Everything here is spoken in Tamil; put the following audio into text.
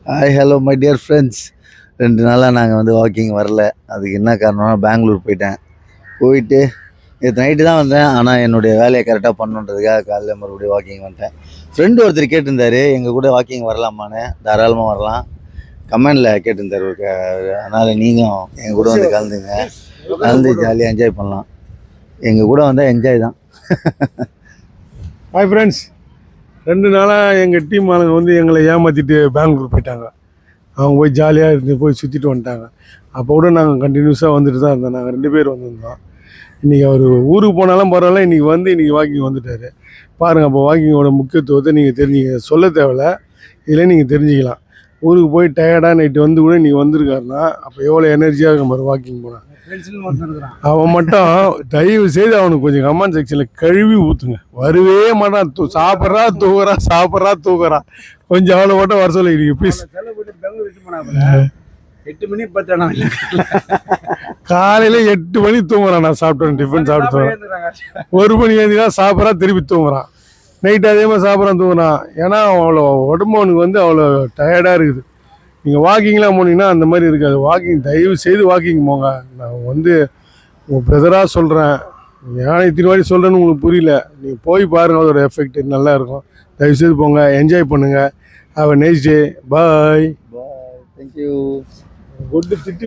Hi hello my dear friends. 2 நாளாக நாங்கள் வந்து வாக்கிங் வரல. அதுக்கு என்ன காரணம்னா பெங்களூர் போயிட்டு நேற்று நைட்டு தான் வந்தேன். ஆனால் என்னுடைய வேலையை கரெக்டாக பண்ணணுன்றதுக்காக காலையில் மறுபடியும் வாக்கிங் வந்துட்டேன். ஃப்ரெண்டு ஒருத்தர் கேட்டிருந்தார் எங்கள் கூட வாக்கிங் வரலாமான்னு. தாராளமாக வரலாம், கமெண்டில் கேட்டிருந்தார். அதனால் நீங்களும் எங்கள் கூட வந்து கலந்து ஜாலியாக என்ஜாய் பண்ணலாம். எங்கள் கூட வந்தால் என்ஜாய் தான். ஹாய் ஃப்ரெண்ட்ஸ், 2 நாளாக எங்கள் டீம் ஆளுங்க வந்து எங்களை ஏமாற்றிட்டு பெங்களூர் போயிட்டாங்க. அவங்க போய் ஜாலியாக இருந்து போய் சுற்றிட்டு வந்துட்டாங்க. அப்போ கூட நாங்கள் கண்டினியூஸாக வந்துட்டு தான் இருந்தோம். நாங்கள் 2 பேர் வந்திருந்தோம். இன்றைக்கி அவர் ஊருக்கு போனாலும் பரவாயில்ல, இன்றைக்கி வாக்கிங் வந்துட்டார். பாருங்கள், அப்போ வாக்கிங்கோட முக்கியத்துவத்தை நீங்கள் தெரிஞ்சுக்க சொல்ல தேவையில்ல, இதில் நீங்கள் தெரிஞ்சுக்கலாம். ஊருக்கு போய் டயர்டாக நைட்டு வந்து கூட இன்றைக்கி வந்திருக்காருன்னா அப்போ எவ்வளோ எனர்ஜியாக இருக்கும் பாரு வாக்கிங் போனால். அவன் மட்டும் தயவு செய்து அவனுக்கு கொஞ்சம் கமெண்ட் செக்ஷனில் கழுவி ஊற்றுங்க. வரவே மாட்டான். சாப்பிட்றா தூக்குறா. கொஞ்சம் அவளை மட்டும் வர சொல்லிக்கிறீங்க ப்ளீஸ். 8 மணி 10 காலையில் 8 மணி தூங்குறான். நான் சாப்பிட்டேன், டிஃபன் சாப்பிட்டு 1 மணி ஏந்திதான் சாப்பிட்றான், திருப்பி தூங்குறான். நைட்டு அதே மாதிரி சாப்பிட்றான், தூங்குறான். ஏன்னா அவ்வளோ உடம்பு அவனுக்கு வந்து அவ்வளோ டயர்டாக இருக்குது. நீங்கள் வாக்கிங்லாம் போனீங்கன்னா அந்த மாதிரி இருக்காது. வாக்கிங் தயவு செய்து வாக்கிங் போங்க. நான் வந்து உங்கள் பிரதராக சொல்கிறேன். ஏன்னா இத்தனை வாட்டி சொல்கிறேன்னு உங்களுக்கு புரியல. நீங்கள் போய் பாருங்கள், அதோட எஃபெக்ட் நல்லா இருக்கும். தயவு செய்து போங்க, என்ஜாய் பண்ணுங்கள். Have a nice day. Bye. Thank you. Good திட்டி